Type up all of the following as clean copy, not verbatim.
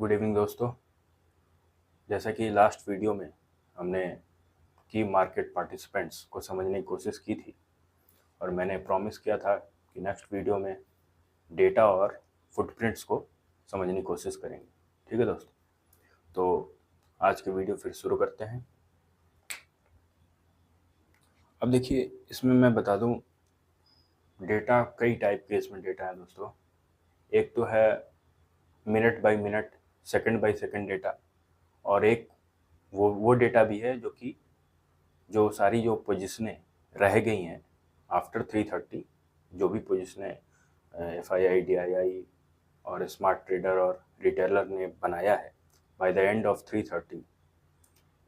Good evening दोस्तों। जैसा कि लास्ट वीडियो में हमने की मार्केट पार्टिसिपेंट्स को समझने की कोशिश की थी और मैंने प्रॉमिस किया था कि नेक्स्ट वीडियो में डेटा और फुटप्रिंट्स को समझने की कोशिश करेंगे। ठीक है दोस्तों, तो आज की वीडियो फिर शुरू करते हैं। अब देखिए, इसमें मैं बता दूं, डेटा कई टाइप के इसमें डेटा है दोस्तों। एक तो है minute by minute, second by second data, और एक वो डेटा भी है जो सारी जो पोजीशनें रह गई हैं आफ्टर 3:30, जो भी पोजीशनें FII, DII और स्मार्ट ट्रेडर और रिटेलर ने बनाया है bye the end of 3:30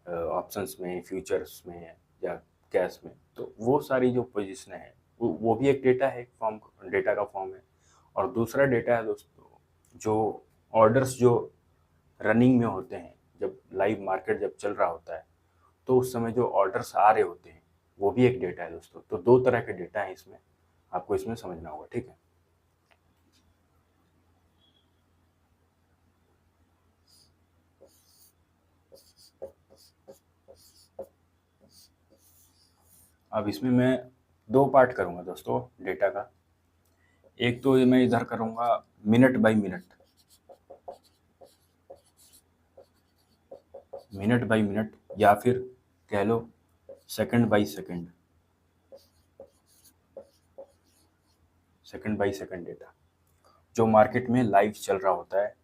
options में, फ्यूचर्स में या कैश में, तो वो सारी जो पोजीशनें हैं वो भी एक डेटा है, एक फॉर्म, डेटा का फॉर्म है। और दूसरा डेटा है दोस्तों, जो ऑर्डर्स जो रनिंग में होते हैं, जब लाइव मार्केट जब चल रहा होता है तो उस समय जो ऑर्डर्स आ रहे होते हैं वो भी एक डेटा है दोस्तों। तो दो तरह के डेटा है इसमें, आपको इसमें समझना होगा। ठीक है, अब इसमें मैं दो पार्ट करूंगा दोस्तों डेटा का। एक तो मैं इधर करूंगा minute by minute, minute by minute, या फिर कह लो second by second, second by second data जो मार्केट में लाइव चल रहा होता है।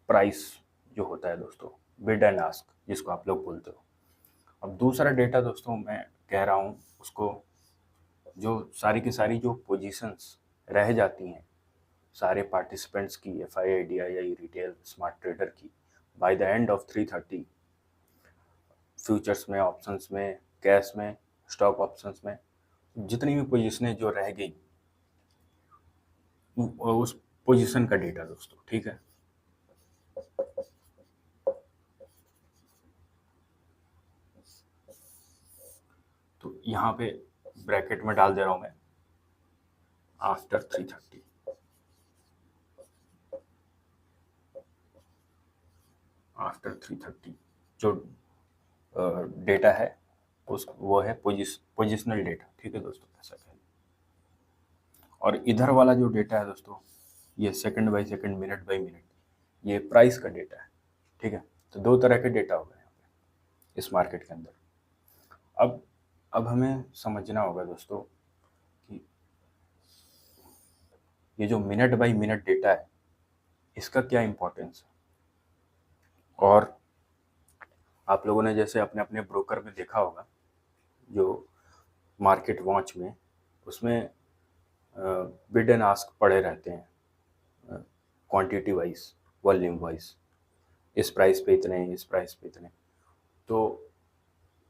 प्राइस जो होता है दोस्तों, बिड एंड आस्क जिसको आप लोग बोलते हो। अब दूसरा डेटा दोस्तों मैं कह रहा हूँ उसको, जो सारी की सारी जो पोजीशंस रह जाती हैं सारे पार्टिसिपेंट्स की, FII, DII, retail, smart trader की, by the end of 3:30, futures में, ऑप्शंस में, कैश में, स्टॉक ऑप्शंस में, जितनी भी पोजीशनें जो रह गई उस पोजीशन का डेटा दोस्तों। ठीक है, तो यहाँ पे ब्रैकेट में डाल दे रहा हूँ मैं आफ्टर 3:30, आफ्टर 3:30 जो डेटा है उस वो है पोजिशनल डेटा। ठीक है दोस्तों, ऐसा कहें। और इधर वाला जो डेटा है दोस्तों, ये second by second, minute by minute, ये प्राइस का डेटा है। ठीक है, तो दो तरह के डेटा हो गए यहाँ पे इस मार्केट के अंदर। अब हमें समझना होगा दोस्तों कि ये जो मिनट बाय मिनट डेटा है इसका क्या इम्पोर्टेंस है। और आप लोगों ने जैसे अपने अपने ब्रोकर में देखा होगा, जो मार्केट वॉच में, उसमें बिड एंड आस्क पड़े रहते हैं, क्वांटिटी वाइज, वॉल्यूम वाइज, इस प्राइस पे इतने, इस प्राइस पे इतने। तो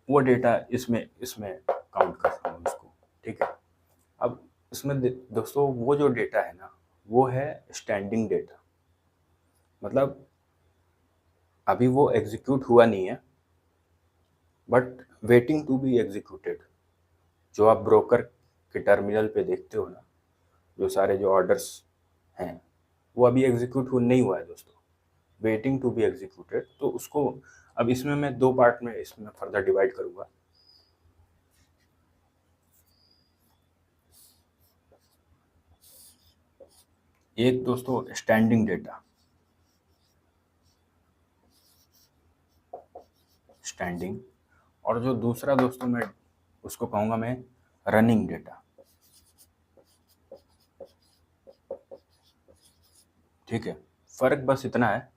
वो डेटा इसमें इसमें काउंट करता हूँ उसको। ठीक है, अब इसमें दोस्तों वो जो डेटा है ना, वो है स्टैंडिंग डेटा। मतलब अभी वो एग्जीक्यूट हुआ नहीं है, but waiting to be executed. जो आप ब्रोकर के टर्मिनल पे देखते हो ना, जो सारे जो ऑर्डर्स हैं वो अभी एग्जीक्यूट नहीं हुआ है दोस्तों, वेटिंग टू बी एग्जीक्यूटेड। तो उसको अब इसमें मैं दो पार्ट में इसमें फर्दर डिवाइड करूंगा। एक दोस्तों स्टैंडिंग डेटा, स्टैंडिंग, और जो दूसरा दोस्तों मैं उसको कहूँगा मैं रनिंग डेटा। ठीक है, फ़र्क बस इतना है,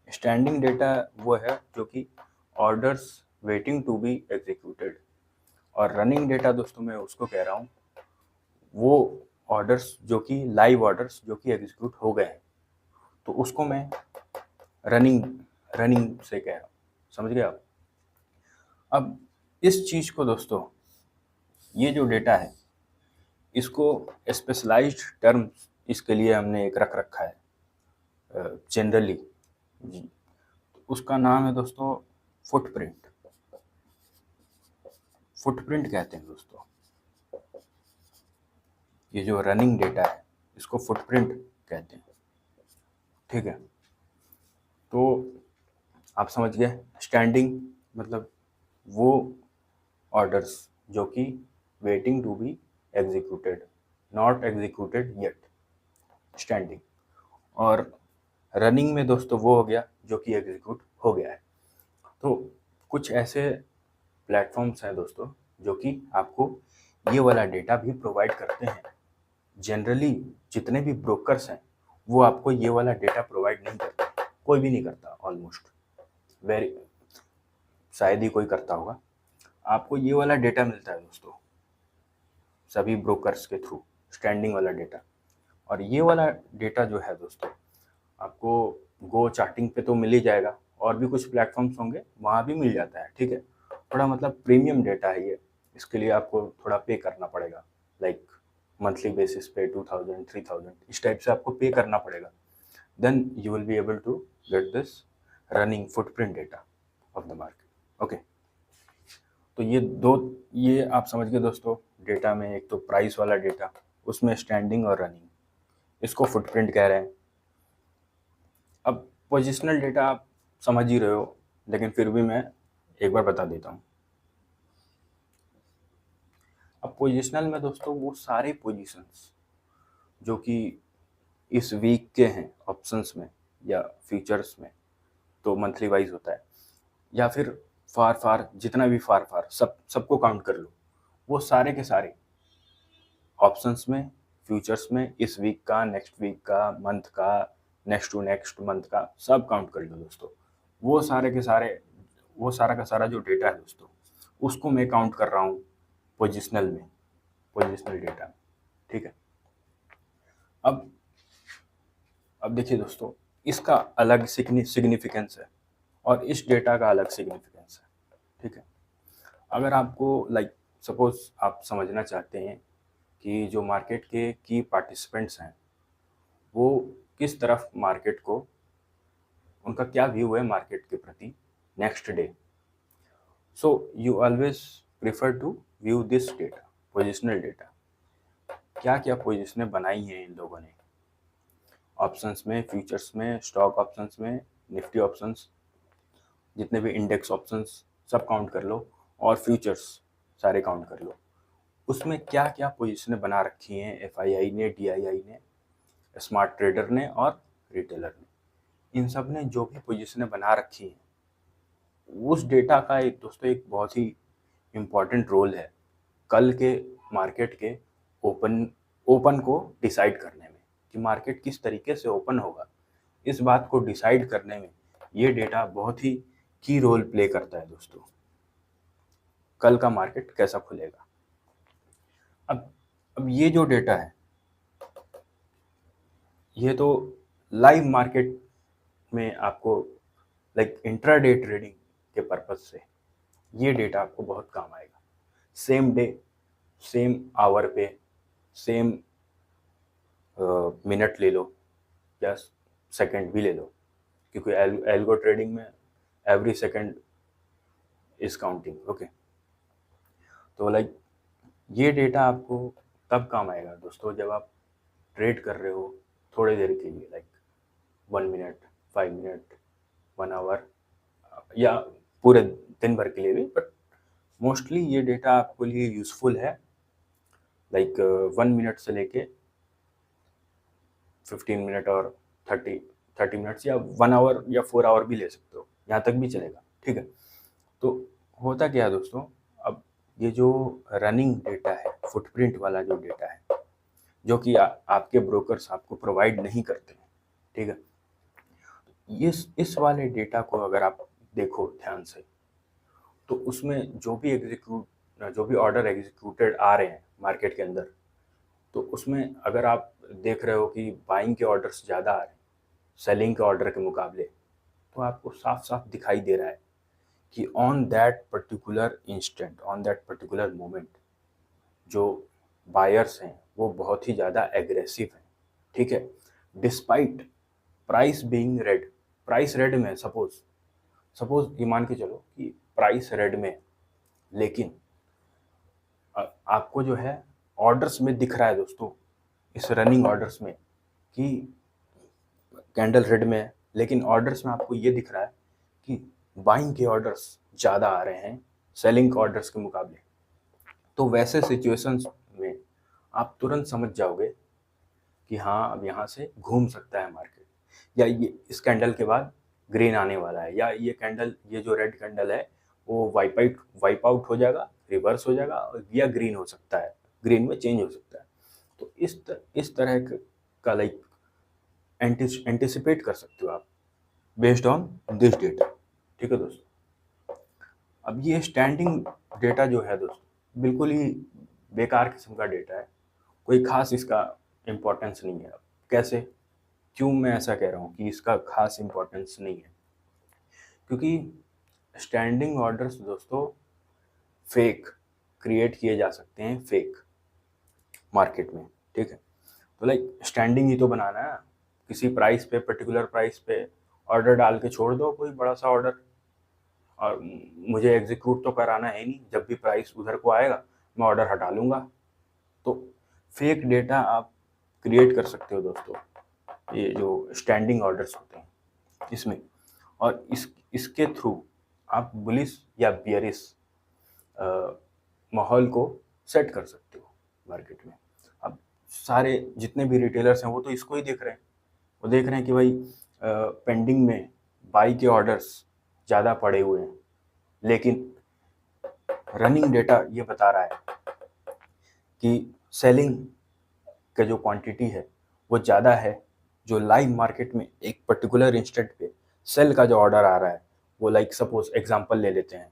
स्टैंडिंग डेटा वो है जो कि orders waiting to be executed, और रनिंग डेटा दोस्तों मैं उसको कह रहा हूँ वो ऑर्डर्स जो कि लाइव ऑर्डर्स जो कि एग्जीक्यूट हो गए हैं, तो उसको मैं रनिंग रनिंग से कह रहा हूँ। समझ गए आप। अब इस चीज़ को दोस्तों, ये जो डेटा है इसको स्पेशलाइज्ड टर्म इसके लिए हमने एक रख रखा है जनरली जी, उसका नाम है दोस्तों फुटप्रिंट। फुटप्रिंट कहते हैं दोस्तों, ये जो रनिंग डेटा है इसको फुटप्रिंट कहते हैं। ठीक है, तो आप समझ गए, स्टैंडिंग मतलब वो ऑर्डर्स जो कि waiting to be executed, not executed yet, standing. और रनिंग में दोस्तों वो हो गया जो कि एग्जीक्यूट हो गया है। तो कुछ ऐसे प्लेटफॉर्म्स हैं दोस्तों जो कि आपको ये वाला डेटा भी प्रोवाइड करते हैं। जनरली जितने भी ब्रोकर्स हैं वो आपको ये वाला डेटा प्रोवाइड नहीं करते, कोई भी नहीं करता, ऑलमोस्ट वेरी शायद ही कोई करता होगा। आपको ये वाला डेटा मिलता है दोस्तों सभी ब्रोकर्स के थ्रू, स्टैंडिंग वाला डेटा। और ये वाला डेटा जो है दोस्तों आपको गो चार्टिंग पे तो मिल ही जाएगा, और भी कुछ प्लेटफॉर्म्स होंगे वहाँ भी मिल जाता है, ठीक है। थोड़ा मतलब प्रीमियम डेटा है ये, इसके लिए आपको थोड़ा पे करना पड़ेगा, लाइक मंथली बेसिस पे 2000 3000 इस टाइप से आपको पे करना पड़ेगा। Then you will be able to get this running footprint data of the market. Okay, तो ये आप समझ गए दोस्तों। डेटा में एक तो प्राइस वाला डेटा, उसमें स्टैंडिंग और रनिंग, इसको फुटप्रिंट कह रहे हैं। अब पोजिशनल डेटा आप समझ ही रहे हो, लेकिन फिर भी मैं एक बार बता देता हूँ। अब पोजिशनल में दोस्तों वो सारे पोजीशंस जो कि इस वीक के हैं ऑप्शंस में या फीचर्स में, तो मंथली वाइज होता है, या फिर फार फार जितना भी फार फार सबको काउंट कर लो, वो सारे के सारे ऑप्शंस में, फ्यूचर्स में, इस वीक का, नेक्स्ट वीक का, मंथ का, नेक्स्ट टू नेक्स्ट मंथ का, सब काउंट कर लो दोस्तों। वो सारे के सारे, वो सारा का सारा जो डेटा है दोस्तों, उसको मैं काउंट कर रहा हूँ पोजिशनल में, पोजिशनल डेटा में, ठीक है। अब अब देखिए दोस्तों, इसका अलग सिग्निफिकेंस है और इस डेटा का अलग सिग्निफिकेंस है, ठीक है। अगर आपको लाइक सपोज आप समझना चाहते हैं कि जो मार्केट के की पार्टिसिपेंट्स हैं वो किस तरफ मार्केट को, उनका क्या व्यू है मार्केट के प्रति next day, so you always prefer to view this data, positional data. क्या क्या पोजिशनें बनाई हैं इन लोगों ने ऑप्शंस में, फ्यूचर्स में, स्टॉक ऑप्शंस में, निफ्टी ऑप्शंस, जितने भी इंडेक्स ऑप्शंस सब काउंट कर लो, और फ्यूचर्स सारे काउंट कर लो, उसमें क्या क्या पोजीशनें बना रखी हैं एफआईआई ने, डीआईआई ने, स्मार्ट ट्रेडर ने और रिटेलर ने। इन सब ने जो भी पोजीशनें बना रखी हैं, उस डेटा का एक दोस्तों एक बहुत ही इम्पॉर्टेंट रोल है कल के मार्केट के ओपन को डिसाइड करने में, कि मार्केट किस तरीके से ओपन होगा। इस बात को डिसाइड करने में ये डेटा बहुत ही की रोल प्ले करता है दोस्तों, कल का मार्केट कैसा खुलेगा। अब ये जो डेटा है ये तो लाइव मार्केट में आपको लाइक इंट्राडे ट्रेडिंग के पर्पज से ये डेटा आपको बहुत काम आएगा। सेम डे, सेम आवर पे, सेम मिनट ले लो या सेकंड भी ले लो, क्योंकि एल्गो ट्रेडिंग में every second is counting, okay. तो लाइक ये डेटा आपको तब काम आएगा दोस्तों जब आप ट्रेड कर रहे हो थोड़ी देर के लिए, लाइक 1 मिनट, 5 मिनट, 1 आवर, या पूरे दिन भर के लिए भी, बट मोस्टली ये डेटा आपके लिए यूज़फुल है लाइक 1 मिनट से लेके 15 मिनट और 30 मिनट्स, या 1 आवर या 4 आवर भी ले सकते हो, यहाँ तक भी चलेगा, ठीक है। तो होता क्या है दोस्तों, अब ये जो रनिंग डेटा है, फुटप्रिंट वाला जो डेटा है, जो कि आपके ब्रोकर्स आपको प्रोवाइड नहीं करते हैं, ठीक है। इस वाले डेटा को अगर आप देखो ध्यान से, तो उसमें जो भी ऑर्डर एग्जीक्यूटेड आ रहे हैं मार्केट के अंदर, तो उसमें अगर आप देख रहे हो कि बाइंग के ऑर्डर्स ज़्यादा आ रहे हैं सेलिंग के ऑर्डर के मुकाबले, तो आपको साफ साफ दिखाई दे रहा है कि on that particular instant, on that particular moment, जो बायर्स हैं वो बहुत ही ज़्यादा एग्रेसिव हैं, ठीक है। Despite price being red, price red में, सपोज ये मान के चलो कि प्राइस रेड में, लेकिन आपको जो है ऑर्डर्स में दिख रहा है दोस्तों, इस रनिंग ऑर्डर्स में कि कैंडल रेड में है, लेकिन ऑर्डर्स में आपको ये दिख रहा है कि बाइंग के ऑर्डर्स ज़्यादा आ रहे हैं सेलिंग ऑर्डर्स के मुकाबले। तो वैसे सिचुएशंस में आप तुरंत समझ जाओगे कि हाँ अब यहाँ से घूम सकता है मार्केट, या ये इस कैंडल के बाद ग्रीन आने वाला है, या ये कैंडल, ये जो रेड कैंडल है वो वाइप आउट हो जाएगा, रिवर्स हो जाएगा, या ग्रीन हो सकता है, ग्रीन में चेंज हो सकता है। तो इस तरह का लाइक एंटिसिपेट कर सकते हो आप बेस्ड ऑन दिस डेटा। ठीक है दोस्तों। अब ये स्टैंडिंग डेटा जो है दोस्तों बिल्कुल ही बेकार किस्म का डेटा है, कोई खास इसका इम्पोर्टेंस नहीं है। कैसे, क्यों मैं ऐसा कह रहा हूँ कि इसका खास इम्पोर्टेंस नहीं है? क्योंकि स्टैंडिंग ऑर्डर्स दोस्तों फेक क्रिएट किए जा सकते हैं, फेक मार्केट में। ठीक है, तो लाइक स्टैंडिंग ही तो बनाना है, किसी प्राइस पे, पर्टिकुलर प्राइस पे ऑर्डर डाल के छोड़ दो कोई बड़ा सा ऑर्डर, और मुझे एग्जीक्यूट तो कराना है नहीं, जब भी प्राइस उधर को आएगा मैं ऑर्डर हटा लूँगा। तो फेक डेटा आप क्रिएट कर सकते हो दोस्तों, ये जो स्टैंडिंग ऑर्डर्स होते हैं इसमें, और इसके थ्रू आप बुलिश या बियरिश माहौल को सेट कर सकते हो मार्केट में। अब सारे जितने भी रिटेलर्स हैं वो तो इसको ही देख रहे हैं, वो देख रहे हैं कि भाई पेंडिंग में बाई के ऑर्डर्स ज़्यादा पड़े हुए हैं, लेकिन रनिंग डेटा ये बता रहा है कि सेलिंग का जो क्वांटिटी है वो ज़्यादा है। जो लाइव मार्केट में एक पर्टिकुलर इंस्टेंट पे सेल का जो ऑर्डर आ रहा है वो, लाइक सपोज एग्जांपल ले लेते हैं,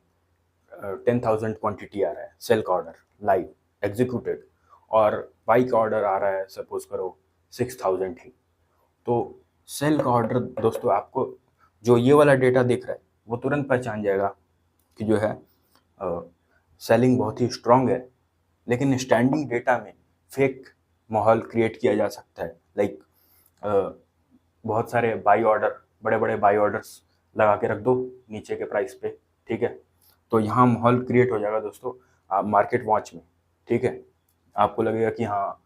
10,000 क्वांटिटी आ रहा है सेल का ऑर्डर लाइव एग्जीक्यूटेड, और बाई का ऑर्डर आ रहा है सपोज करो 6,000 ही। तो सेल का ऑर्डर दोस्तों आपको जो ये वाला डेटा दिख रहा है वो तुरंत पहचान जाएगा कि जो है सेलिंग बहुत ही स्ट्रांग है। लेकिन स्टैंडिंग डेटा में फेक माहौल क्रिएट किया जा सकता है, लाइक बहुत सारे बाई ऑर्डर, बड़े बड़े बाई ऑर्डर्स लगा के रख दो नीचे के प्राइस पे। ठीक है, तो यहाँ माहौल क्रिएट हो जाएगा दोस्तों आप मार्केट वॉच में। ठीक है, आपको लगेगा कि हाँ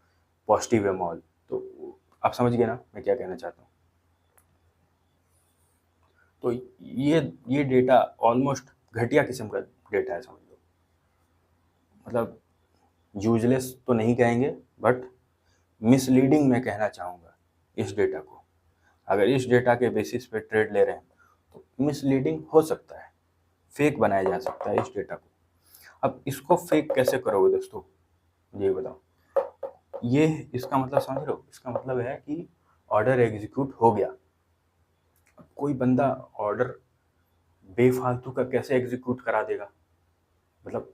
पॉजिटिव है माहौल। तो आप समझ गए ना मैं क्या कहना चाहता हूँ? तो ये डेटा ऑलमोस्ट घटिया किस्म का डेटा है, समझ लो। मतलब यूजलेस तो नहीं कहेंगे, बट मिसलीडिंग मैं कहना चाहूँगा इस डेटा को। अगर इस डेटा के बेसिस पे ट्रेड ले रहे हैं तो मिसलीडिंग हो सकता है, फेक बनाया जा सकता है इस डेटा को। अब इसको फेक कैसे करोगे दोस्तों, ये बताओ। ये इसका मतलब समझ रहे हो, इसका मतलब है कि ऑर्डर एग्जीक्यूट हो गया। कोई बंदा ऑर्डर बेफालतू का कैसे एग्जीक्यूट करा देगा? मतलब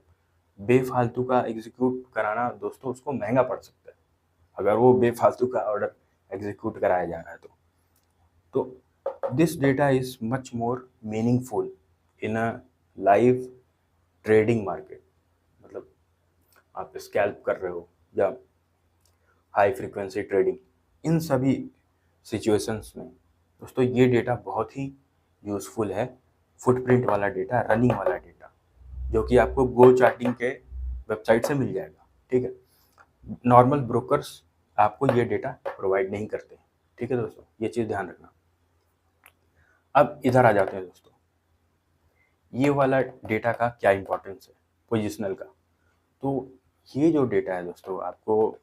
बेफालतू का एग्जीक्यूट कराना दोस्तों उसको महंगा पड़ सकता है, अगर वो बेफालतू का ऑर्डर एग्जीक्यूट कराया जा रहा है तो this data is much more meaningful in a live trading market. मतलब आप स्कैल्प कर रहे हो या हाई फ्रीक्वेंसी ट्रेडिंग, इन सभी सिचुएशंस में दोस्तों ये डेटा बहुत ही यूज़फुल है। फुटप्रिंट वाला डेटा, रनिंग वाला डेटा, जो कि आपको गो चार्टिंग के वेबसाइट से मिल जाएगा। ठीक है, नॉर्मल ब्रोकर्स आपको ये डेटा प्रोवाइड नहीं करते। ठीक है दोस्तों, ये चीज़ ध्यान रखना। अब इधर आ जाते हैं दोस्तों, ये वाला डेटा का क्या इंपॉर्टेंस है पोजिशनल का। तो ये जो डेटा है दोस्तों आपको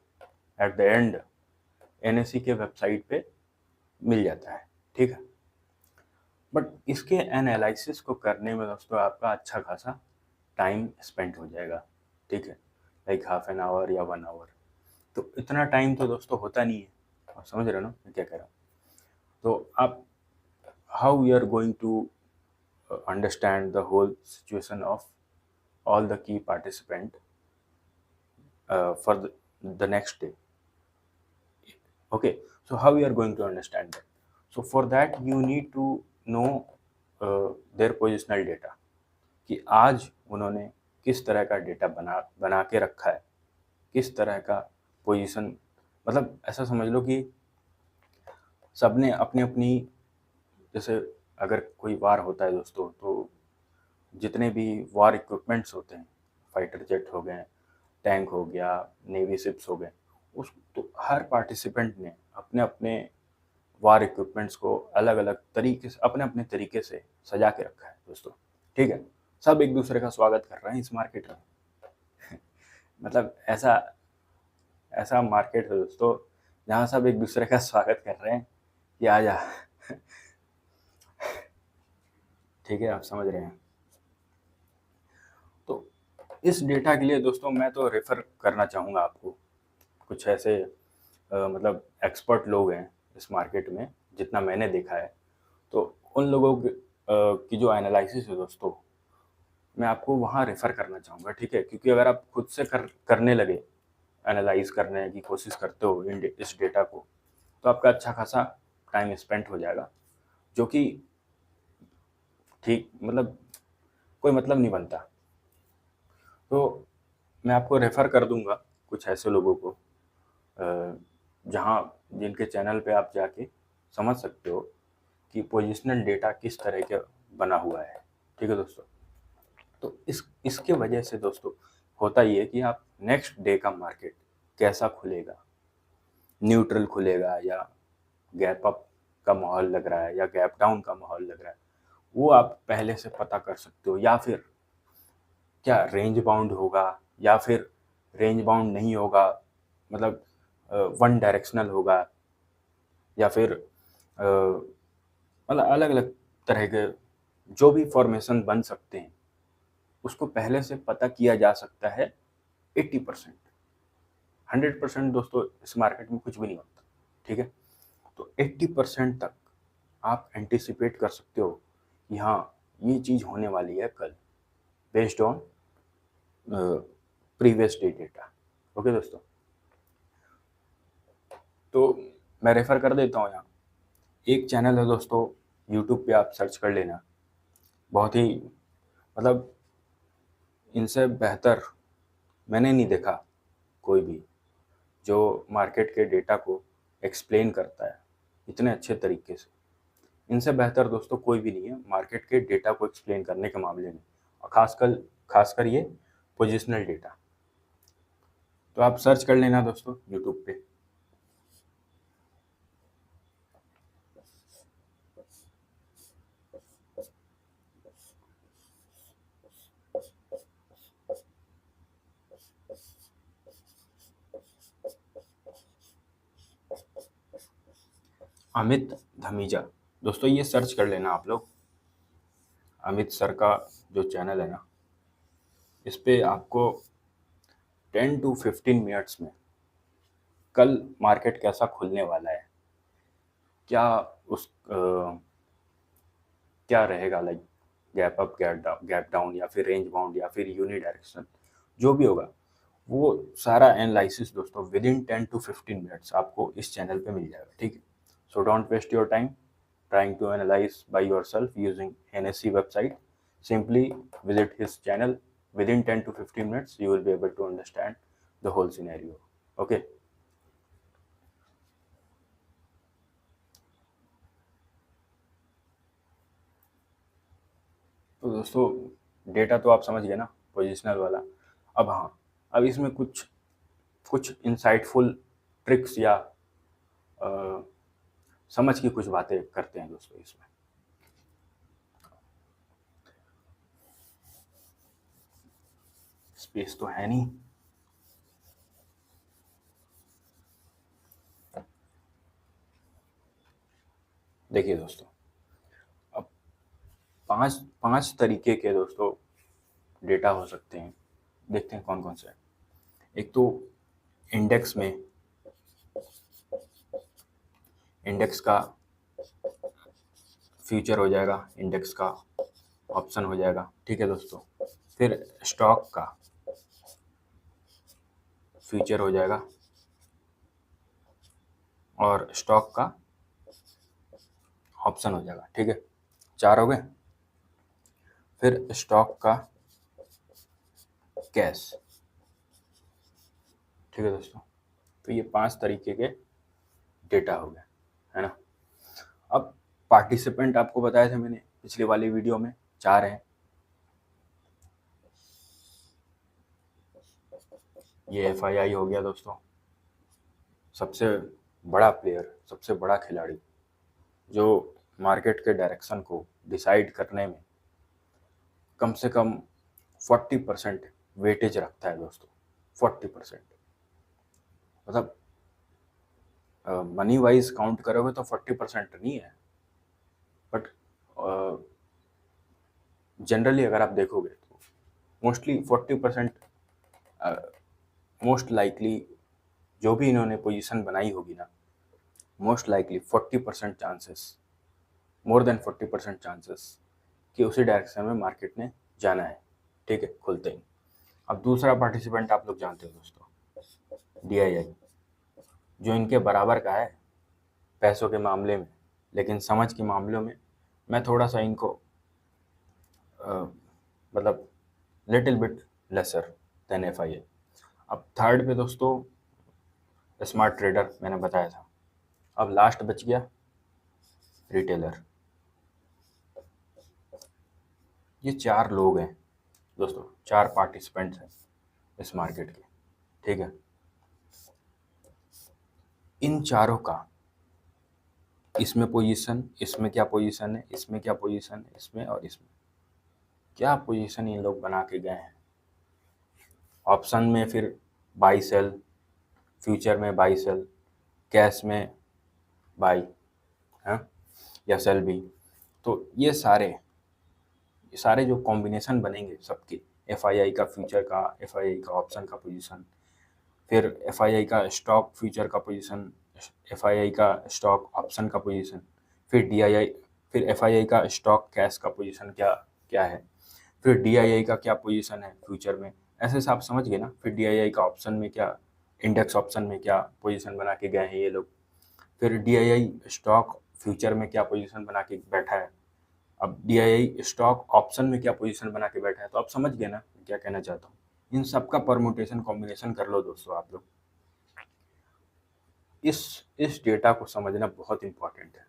एट द एंड NSE के वेबसाइट पे मिल जाता है। ठीक है, बट इसके एनालिसिस को करने में दोस्तों आपका अच्छा खासा टाइम स्पेंड हो जाएगा। ठीक है, लाइक हाफ एन आवर या 1 आवर। तो इतना टाइम तो दोस्तों होता नहीं है, आप समझ रहे हो ना मैं क्या कह रहा हूँ? तो आप how we are going to understand the whole situation of all the key participant for the next day. Okay, so how we are going to understand that? So for that you need to know their positional data, कि आज उन्होंने किस तरह का data बना के रखा है, किस तरह का पोजीशन। मतलब ऐसा समझ लो कि सबने अपनी अपनी, जैसे अगर कोई वार होता है दोस्तों तो जितने भी वॉर इक्विपमेंट्स होते हैं, फाइटर जेट हो गए, टैंक हो गया, नेवी शिप्स हो गए, उस तो हर पार्टिसिपेंट ने अपने अपने वार इक्विपमेंट्स को अलग अलग तरीके से अपने अपने तरीके से सजा के रखा है दोस्तों। ठीक है, सब एक दूसरे का स्वागत कर रहे हैं इस मार्केट में। मतलब ऐसा ऐसा मार्केट है दोस्तों जहाँ सब एक दूसरे का स्वागत कर रहे हैं कि आ जा। ठीक है, आप समझ रहे हैं। तो इस डेटा के लिए दोस्तों मैं तो रेफर करना चाहूँगा आपको, कुछ ऐसे मतलब एक्सपर्ट लोग हैं इस मार्केट में, जितना मैंने देखा है। तो उन लोगों की जो एनालिसिस है दोस्तों, मैं आपको वहाँ रेफर करना चाहूँगा। ठीक है, क्योंकि अगर आप खुद से करने लगे, एनालाइज करने की कोशिश करते हो इस डेटा को, तो आपका अच्छा खासा टाइम स्पेंड हो जाएगा, जो कि ठीक मतलब कोई मतलब नहीं बनता। तो मैं आपको रेफ़र कर दूंगा कुछ ऐसे लोगों को, जहाँ जिनके चैनल पे आप जाके समझ सकते हो कि पोजिशनल डेटा किस तरह के बना हुआ है। ठीक है दोस्तों, तो इसके वजह से दोस्तों होता ये है कि आप नेक्स्ट डे का मार्केट कैसा खुलेगा, न्यूट्रल खुलेगा या गैप अप का माहौल लग रहा है या गैप डाउन का माहौल लग रहा है, वो आप पहले से पता कर सकते हो। या फिर क्या रेंज बाउंड होगा या फिर रेंज बाउंड नहीं होगा, मतलब वन डायरेक्शनल होगा या फिर मतलब अलग अलग तरह के जो भी फॉर्मेशन बन सकते हैं, उसको पहले से पता किया जा सकता है। 80%, 100% दोस्तों इस मार्केट में कुछ भी नहीं होता। ठीक है, तो 80% तक आप एंटिसिपेट कर सकते हो कि हाँ ये चीज़ होने वाली है कल, based on previous day data. Okay दोस्तों, तो मैं रेफ़र कर देता हूँ यहाँ। एक चैनल है दोस्तों, यूट्यूब पे आप सर्च कर लेना, बहुत ही मतलब इनसे बेहतर मैंने नहीं देखा कोई भी जो मार्केट के डेटा को एक्सप्लेन करता है इतने अच्छे तरीके से। इनसे बेहतर दोस्तों कोई भी नहीं है मार्केट के डेटा को एक्सप्लेन करने के मामले में, और खासकर ये पोजिशनल डेटा। तो आप सर्च कर लेना दोस्तों यूट्यूब पे। अमित धमीजा, दोस्तों ये सर्च कर लेना आप लोग। अमित सर का जो चैनल है ना, इस पे आपको 10 to 15 मिनट्स में कल मार्केट कैसा खुलने वाला है, क्या उस क्या रहेगा, like gap up, gap down या फिर रेंज बाउंड या फिर यूनी डायरेक्शन, जो भी होगा वो सारा एनालिसिस दोस्तों विद इन 10 to 15 मिनट्स आपको इस चैनल पे मिल जाएगा। ठीक है, so don't waste your time trying to analyze by yourself using NSE website. Simply visit his channel. Within 10 to 15 minutes, you will be able to understand the whole scenario. Okay. तो दोस्तों data तो आप समझ गए ना, positional वाला। अब हाँ, अब इसमें कुछ कुछ इंसाइटफुल ट्रिक्स या समझ की कुछ बातें करते हैं दोस्तों इसमें। स्पेस तो है नहीं। देखिए दोस्तों, अब पांच पांच तरीके के दोस्तों डेटा हो सकते हैं, देखते हैं कौन कौन से हैं। एक तो इंडेक्स में, इंडेक्स का फ्यूचर हो जाएगा, इंडेक्स का ऑप्शन हो जाएगा। ठीक है दोस्तों, फिर स्टॉक का फ्यूचर हो जाएगा और स्टॉक का ऑप्शन हो जाएगा। ठीक है, 4 हो गए। फिर स्टॉक का कैश। ठीक है दोस्तों, तो ये 5 तरीके के डेटा हो गए, है ना। अब पार्टिसिपेंट आपको बताया था मैंने पिछली वाली वीडियो में, 4 हैं। ये FII हो गया दोस्तों, सबसे बड़ा प्लेयर, सबसे बड़ा खिलाड़ी। जो मार्केट के डायरेक्शन को डिसाइड करने में कम से कम 40% वेटेज रखता है दोस्तों। 40%, मतलब मनी वाइज काउंट करोगे तो 40% नहीं है, बट जनरली अगर आप देखोगे तो मोस्टली 40%, मोस्ट लाइकली जो भी इन्होंने पोजीशन बनाई होगी ना, most likely 40% chances, more than 40% chances कि उसी डायरेक्शन में मार्केट ने जाना है। ठीक है, खुलते ही। अब दूसरा पार्टिसिपेंट आप लोग जानते हो दोस्तों, DII, जो इनके बराबर का है पैसों के मामले में, लेकिन समझ के मामलों में मैं थोड़ा सा इनको मतलब little bit lesser than FII। अब थर्ड पे दोस्तों स्मार्ट ट्रेडर मैंने बताया था। अब लास्ट बच गया रिटेलर। ये 4 लोग हैं दोस्तों, 4 पार्टिसिपेंट्स हैं इस मार्केट के। ठीक है, इन चारों का इसमें पोजीशन, इसमें क्या पोजीशन है, इसमें क्या पोजीशन है, इसमें और इसमें क्या पोजीशन इन लोग बना के गए हैं। ऑप्शन में फिर बाई सेल, फ्यूचर में बाई सेल, कैश में बाई, हाँ, या सेल भी। तो ये सारे जो कॉम्बिनेशन बनेंगे सबके, FII का फ्यूचर का, FII का ऑप्शन का पोजीशन, फिर FII का स्टॉक फ्यूचर का पोजीशन, FII का स्टॉक ऑप्शन का पोजीशन, फिर DII, फिर FII का स्टॉक कैश का पोजीशन क्या क्या है, फिर DII का क्या पोजीशन है फ्यूचर में, ऐसे से आप समझ गए ना। फिर DII का ऑप्शन में क्या, इंडेक्स ऑप्शन में क्या पोजीशन बना के गए हैं ये लोग, फिर DII स्टॉक फ्यूचर में क्या पोजीशन बना के बैठा है, अब DII स्टॉक ऑप्शन में क्या पोजीशन बना के बैठा है। तो आप समझ गए ना क्या कहना चाहता हूँ। इन सब का परमुटेशन कॉम्बिनेशन कर लो दोस्तों आप लोग। इस डेटा को समझना बहुत इंपॉर्टेंट है।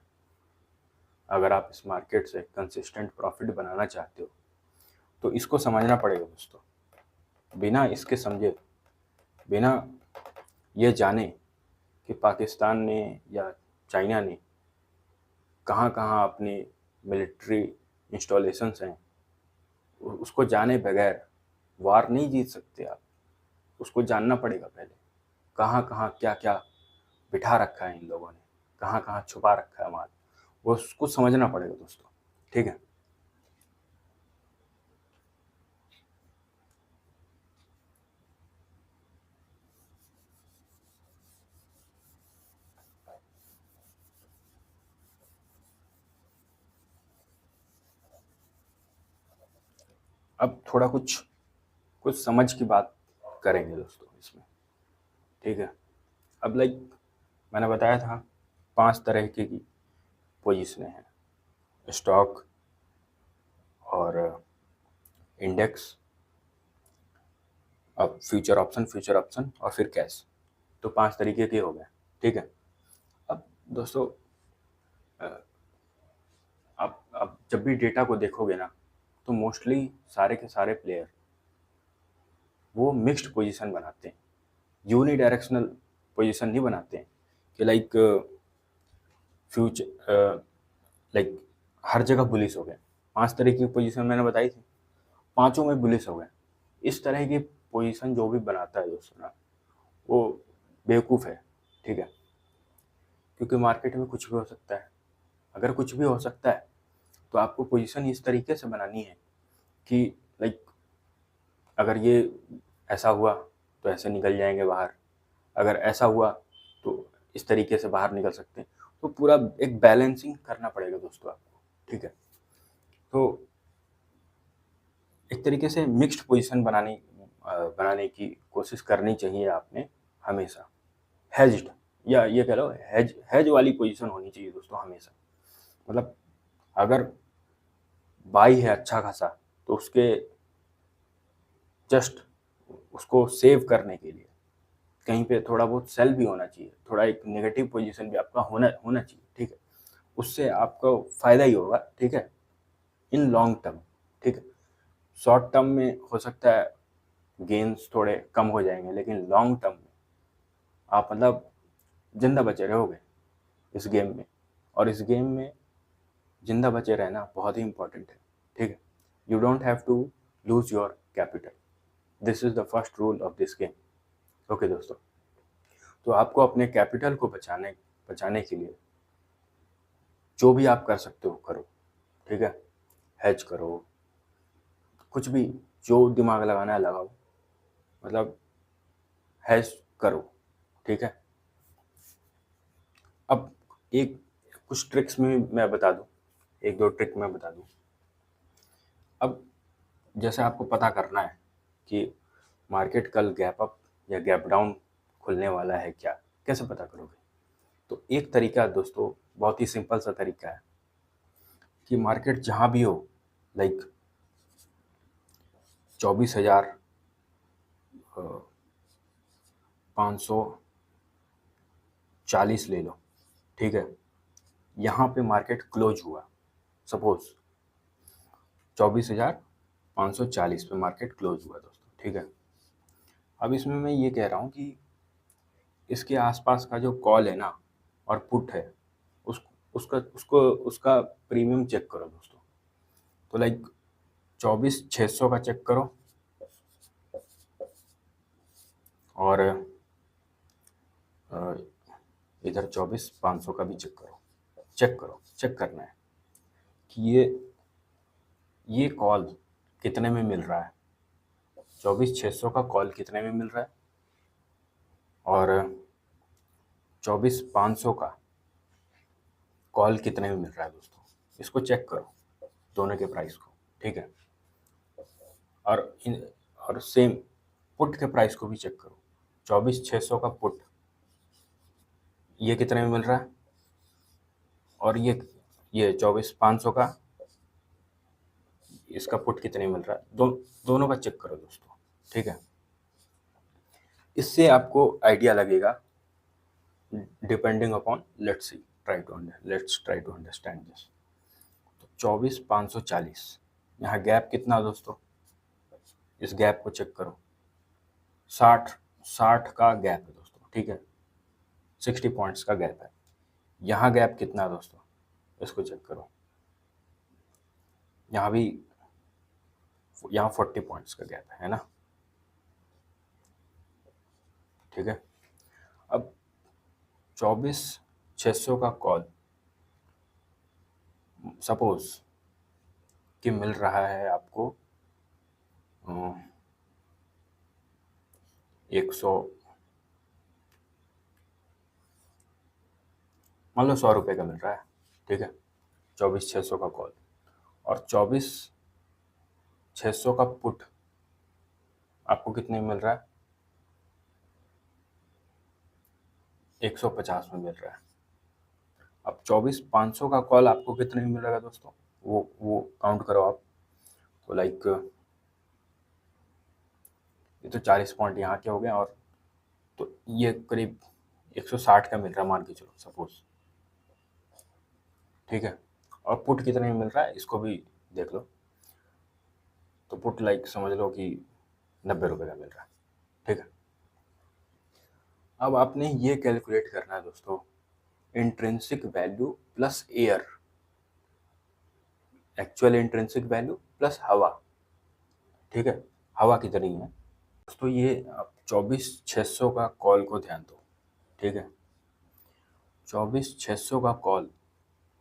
अगर आप इस मार्केट से कंसिस्टेंट प्रॉफिट बनाना चाहते हो तो इसको समझना पड़ेगा दोस्तों। बिना इसके समझे, बिना ये जाने कि पाकिस्तान ने या चाइना ने कहाँ कहाँ अपने मिलिट्री इंस्टॉलेशंस हैं, उसको जाने बगैर वार नहीं जीत सकते आप। उसको जानना पड़ेगा पहले, कहाँ कहाँ क्या क्या बिठा रखा है इन लोगों ने, कहाँ कहाँ छुपा रखा है माल, वो उसको समझना पड़ेगा दोस्तों। ठीक है, अब थोड़ा कुछ कुछ समझ की बात करेंगे दोस्तों इसमें। ठीक है, अब मैंने बताया था 5 तरह की पोजीशनें हैं, स्टॉक और इंडेक्स, अब फ्यूचर ऑप्शन और फिर कैश। तो 5 तरीके के हो गए। ठीक है, अब दोस्तों आप जब भी डेटा को देखोगे ना तो मोस्टली सारे के सारे प्लेयर वो मिक्स्ड पोजीशन बनाते हैं, यूनी डायरेक्शनल पोजीशन नहीं बनाते हैं कि फ्यूचर हर जगह बुलिश हो गए। 5 तरह की पोजीशन मैंने बताई थी, पांचों में बुलिश हो गए। इस तरह की पोजीशन जो भी बनाता है दोस्तों ना, वो बेवकूफ़ है। ठीक है, क्योंकि मार्केट में कुछ भी हो सकता है। अगर कुछ भी हो सकता है तो आपको पोजीशन इस तरीके से बनानी है कि अगर ये ऐसा हुआ तो ऐसे निकल जाएंगे बाहर, अगर ऐसा हुआ तो इस तरीके से बाहर निकल सकते हैं। तो पूरा एक बैलेंसिंग करना पड़ेगा दोस्तों आपको। ठीक है, तो एक तरीके से मिक्स्ड पोजीशन बनाने की कोशिश करनी चाहिए आपने हमेशा। हेज्ड, या ये कह लो हेज वाली पोजीशन होनी चाहिए दोस्तों हमेशा। मतलब अगर बाई है अच्छा खासा तो उसके जस्ट उसको सेव करने के लिए कहीं पे थोड़ा बहुत सेल भी होना चाहिए, थोड़ा एक नेगेटिव पोजीशन भी आपका होना चाहिए। ठीक है, उससे आपको फ़ायदा ही होगा। ठीक है, इन लॉन्ग टर्म। ठीक है, शॉर्ट टर्म में हो सकता है गेन्स थोड़े कम हो जाएंगे, लेकिन लॉन्ग टर्म में आप मतलब जिंदा बचे रहोगे इस गेम में, और इस गेम में जिंदा बचे रहना बहुत ही इंपॉर्टेंट है, ठीक है। You don't have to lose your capital, this is the first rule of this game. Okay दोस्तों, तो आपको अपने कैपिटल को बचाने के लिए जो भी आप कर सकते हो करो, ठीक है। हेज करो, कुछ भी जो दिमाग लगाना है लगाओ, मतलब हेज करो, ठीक है। अब एक कुछ ट्रिक्स में मैं बता दूं, एक दो ट्रिक मैं बता दूं। अब जैसे आपको पता करना है कि मार्केट कल गैप अप या गैप डाउन खुलने वाला है क्या, कैसे पता करोगे? तो एक तरीका दोस्तों, बहुत ही सिंपल सा तरीका है कि मार्केट जहाँ भी हो, लाइक 24,540 ले लो, ठीक है। यहाँ पे मार्केट क्लोज हुआ, सपोज 24,540 पे मार्केट क्लोज हुआ दोस्तों, ठीक है। अब इसमें मैं ये कह रहा हूँ कि इसके आसपास का जो कॉल है ना और पुट है, उसका प्रीमियम चेक करो दोस्तों। तो लाइक 24,600 का चेक करो और इधर 24,500 का भी चेक करना है कि ये कॉल कितने में मिल रहा है। 24,600 का कॉल कितने में मिल रहा है और 24,500 का कॉल कितने में मिल रहा है दोस्तों, इसको चेक करो दोनों के प्राइस को, ठीक है। और सेम पुट के प्राइस को भी चेक करो। 24,600 का पुट ये कितने में मिल रहा है और ये 24,500 का इसका पुट कितने में मिल रहा है, दोनों का चेक करो दोस्तों, ठीक है। इससे आपको आइडिया लगेगा, depending upon let's try to understand this. तो 24,540 यहाँ गैप कितना दोस्तों, इस गैप को चेक करो। 60 का गैप है दोस्तों, ठीक है। 60 पॉइंट्स का गैप है। यहाँ गैप कितना है दोस्तों, इसको चेक करो। यहाँ 40 पॉइंट्स का गैप है ना, ठीक है। अब 24,600 का कॉल सपोज कि मिल रहा है आपको 100, मान लो 100 रुपये का मिल रहा है, ठीक है। 24,600 का कॉल और 24,600 का पुट आपको कितने में मिल रहा है, 150 में मिल रहा है। अब 24,500 का कॉल आपको कितने में मिल रहा है दोस्तों, वो काउंट करो आप। तो लाइक ये तो 40 पॉइंट यहाँ के हो गए, और तो ये करीब 160 का मिल रहा है मान के चलो सपोज, ठीक है। और पुट कितने में मिल रहा है इसको भी देख लो। तो पुट लाइक समझ लो कि 90 रुपये का मिल रहा है, ठीक है। अब आपने ये कैलकुलेट करना है दोस्तों, intrinsic value plus air, actual intrinsic value plus हवा, ठीक है। हवा कितनी है दोस्तों, ये 24,600 का कॉल को ध्यान दो, ठीक है। 24,600 का कॉल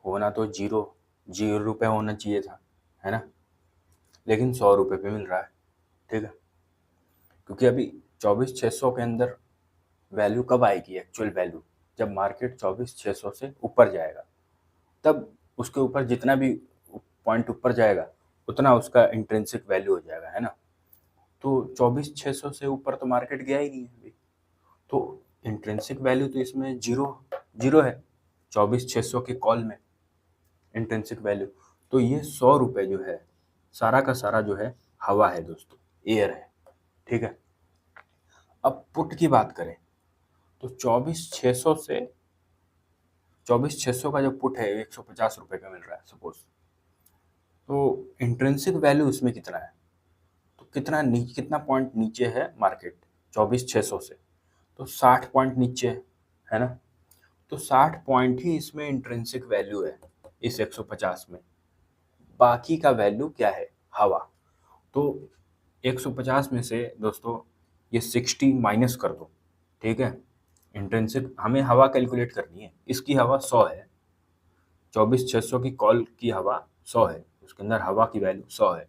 होना तो जीरो रुपये होना चाहिए था, है ना, लेकिन 100 रुपये पे मिल रहा है, ठीक है। क्योंकि अभी 24,600 के अंदर वैल्यू कब आएगी, एक्चुअल वैल्यू, जब मार्केट 24,600 से ऊपर जाएगा, तब उसके ऊपर जितना भी पॉइंट ऊपर जाएगा उतना उसका इंट्रिंसिक वैल्यू हो जाएगा, है ना। तो 24,600 से ऊपर तो मार्केट गया ही नहीं है अभी, तो इंट्रिंसिक वैल्यू तो इसमें जीरो है 24,600 के कॉल में इंट्रिंसिक वैल्यू। तो ये 100 रुपये जो है सारा का सारा जो है हवा है दोस्तों, एयर है, ठीक है। अब पुट की बात करें तो 24,600 का जो पुट है 150 रुपये का मिल रहा है सपोज, तो इंट्रिंसिक वैल्यू इसमें कितना है, तो कितना पॉइंट नीचे है मार्केट 24,600 से, तो 60 पॉइंट नीचे है ना। तो 60 पॉइंट ही इसमें इंट्रिंसिक वैल्यू है इस 150 में, बाकी का वैल्यू क्या है, हवा। तो 150 में से दोस्तों ये 60 माइनस कर दो, ठीक है। इंट्रिंसिक हमें हवा कैलकुलेट करनी है, इसकी हवा 100 है, 24,600 की कॉल की हवा 100 है, उसके अंदर हवा की वैल्यू 100 है।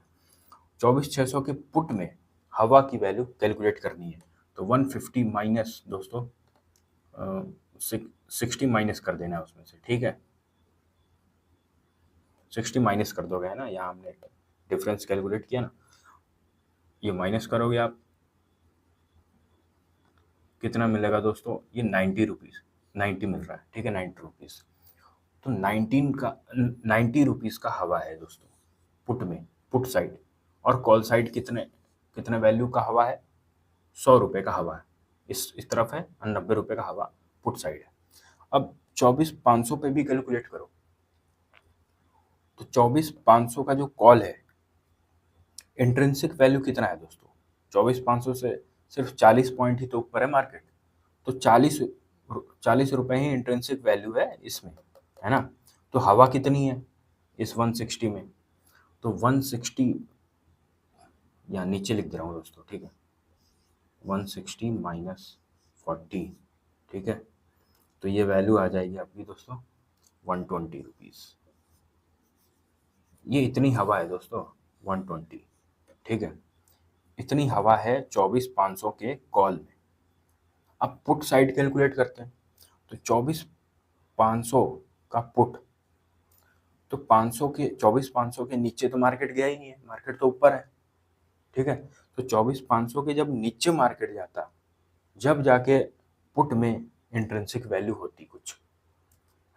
24,600 के पुट में हवा की वैल्यू कैलकुलेट करनी है, तो 150 माइनस दोस्तों 60 माइनस कर देना है उसमें से, ठीक है। 60 माइनस कर दोगे, है ना, यहाँ हमने डिफरेंस कैलकुलेट किया ना, ये माइनस करोगे आप, कितना मिलेगा दोस्तों, ये 90 रुपीज़, 90 मिल रहा है, ठीक है, 90 रुपीज़। तो 90 रुपीज़ का हवा है दोस्तों पुट में, पुट साइड। और कॉल साइड कितने कितने वैल्यू का हवा है, 100 रुपये का हवा है, इस तरफ है, और 90 रुपये का हवा पुट साइड है। अब 24,500 पे भी कैलकुलेट करो, तो 24,500 का जो कॉल है, इंट्रिंसिक वैल्यू कितना है दोस्तों, 24,500 से सिर्फ 40 पॉइंट ही तो ऊपर है मार्केट, तो 40 रुपये ही इंट्रिंसिक वैल्यू है इसमें, है ना। तो हवा कितनी है इस 160 में, तो 160 यहाँ नीचे लिख दे रहा हूँ दोस्तों, ठीक है, 160 माइनस 40, ठीक है, तो ये वैल्यू आ जाएगी आपकी दोस्तों 120 रुपीज़। ये इतनी हवा है दोस्तों 120, ठीक है, इतनी हवा है 24,500 के कॉल में। अब पुट साइड कैलकुलेट करते हैं, तो 24,500 का पुट, तो 24,500 के नीचे तो मार्केट गया ही नहीं है, मार्केट तो ऊपर है, ठीक है। तो 24,500 के जब नीचे मार्केट जाता, जब जाके पुट में इंट्रिंसिक वैल्यू होती कुछ,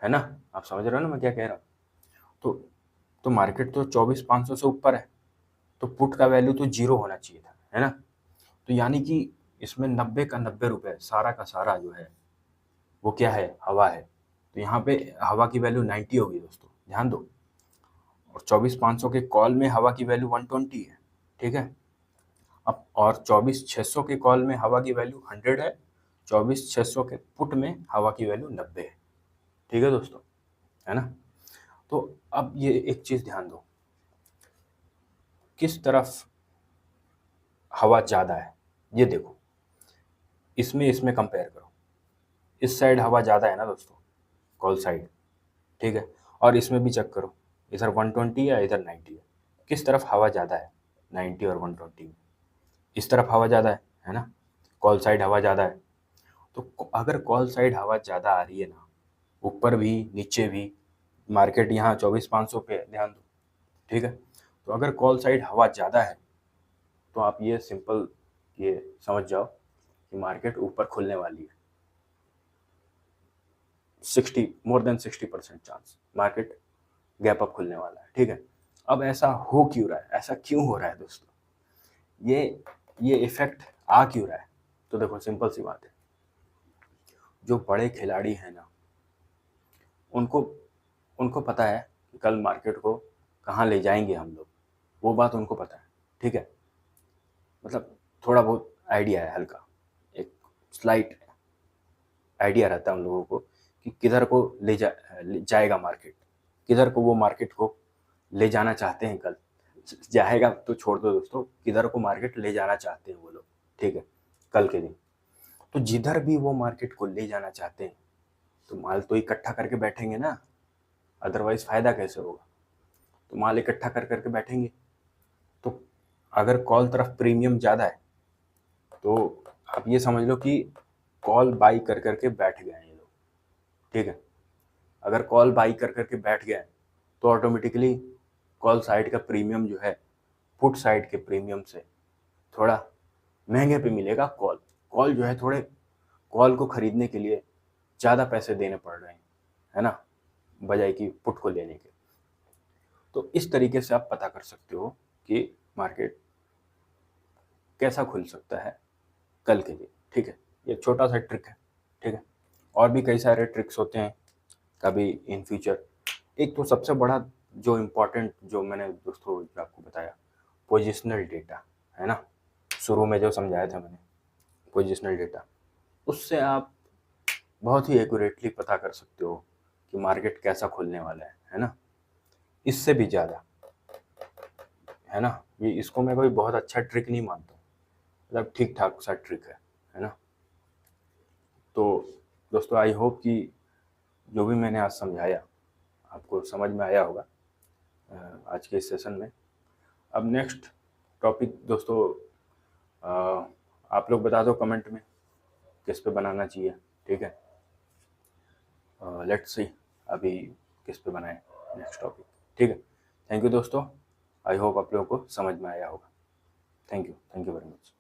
है ना, आप समझ रहे हो ना मैं क्या कह रहा हूँ। तो मार्केट तो 24,500 से ऊपर है, तो पुट का वैल्यू तो 0 होना चाहिए था, है ना। तो यानी कि इसमें 90 का 90 रुपये सारा का सारा जो है वो क्या है, हवा है। तो यहाँ पे हवा की वैल्यू 90 होगी दोस्तों, ध्यान दो। और 24,500 के कॉल में हवा की वैल्यू 120 है, ठीक है। अब और 24,600 के कॉल में हवा की वैल्यू 100 है, 24,600 के पुट में हवा की वैल्यू 90 है, ठीक है दोस्तों, है ना। तो अब ये एक चीज़ ध्यान दो, किस तरफ हवा ज़्यादा है, ये देखो, इसमें कंपेयर करो, इस साइड हवा ज़्यादा है ना दोस्तों, कॉल साइड, ठीक है। और इसमें भी चेक करो, इधर 120 है, इधर 90 है, किस तरफ हवा ज़्यादा है, 90 और 120 में, इस तरफ हवा ज़्यादा है ना, कॉल साइड हवा ज़्यादा है। तो अगर कॉल साइड हवा ज़्यादा आ रही है ना, ऊपर भी नीचे भी, मार्केट यहाँ 24,500 पे है, ध्यान दो, ठीक है। तो अगर कॉल साइड हवा ज़्यादा है, तो आप ये सिंपल ये समझ जाओ कि मार्केट ऊपर खुलने वाली है, more than 60% chance market gap up खुलने वाला है, ठीक है। अब ऐसा हो क्यों रहा है, ऐसा क्यों हो रहा है दोस्तों, ये इफेक्ट आ क्यों रहा है, तो देखो सिंपल सी बात है, जो बड़े खिलाड़ी हैं ना, उनको उनको पता है कि कल मार्केट को कहाँ ले जाएंगे हम लोग, वो बात उनको पता है, ठीक है। मतलब थोड़ा बहुत आइडिया है, हल्का एक स्लाइट आइडिया रहता है उन लोगों को कि किधर को ले जाएगा मार्केट, किधर को वो मार्केट को ले जाना चाहते हैं कल, जाएगा तो छोड़ दो दोस्तों, किधर को मार्केट ले जाना चाहते हैं वो लोग, ठीक है, कल के दिन। तो जिधर भी वो मार्केट को ले जाना चाहते हैं, तो माल तो इकट्ठा करके बैठेंगे ना, अदरवाइज फ़ायदा कैसे होगा। तो माल इकट्ठा कर करके बैठेंगे, तो अगर कॉल तरफ प्रीमियम ज़्यादा है, तो आप ये समझ लो कि कॉल बाई कर करके बैठ गए हैं ये लोग, ठीक है। अगर कॉल बाई कर करके बैठ गए तो ऑटोमेटिकली कॉल साइड का प्रीमियम जो है पुट साइड के प्रीमियम से थोड़ा महंगे पे मिलेगा। कॉल जो है थोड़े, कॉल को खरीदने के लिए ज़्यादा पैसे देने पड़ रहे हैं, है ना, बजाय कि पुट को लेने के। तो इस तरीके से आप पता कर सकते हो कि मार्केट कैसा खुल सकता है कल के लिए, ठीक है। ये छोटा सा ट्रिक है, ठीक है। और भी कई सारे ट्रिक्स होते हैं कभी इन फ्यूचर। एक तो सबसे बड़ा जो इम्पोर्टेंट जो मैंने दोस्तों आपको बताया, पोजिशनल डेटा, है ना, शुरू में जो समझाया था मैंने, पोजिशनल डेटा, उससे आप बहुत ही एक्यूरेटली पता कर सकते हो कि मार्केट कैसा खुलने वाला है ना। इससे भी ज़्यादा, है ना, ये इसको मैं कोई बहुत अच्छा ट्रिक नहीं मानता, मतलब ठीक ठाक सा ट्रिक है ना। तो दोस्तों आई होप कि जो भी मैंने आज समझाया आपको समझ में आया होगा आज के इस सेशन में। अब नेक्स्ट टॉपिक दोस्तों आप लोग बता दो कमेंट में किस पे बनाना चाहिए, ठीक है। लेट्स सी अभी किस पे बनाएं नेक्स्ट टॉपिक, ठीक है। थैंक यू दोस्तों, आई होप आप लोगों को समझ में आया होगा। Thank you very much.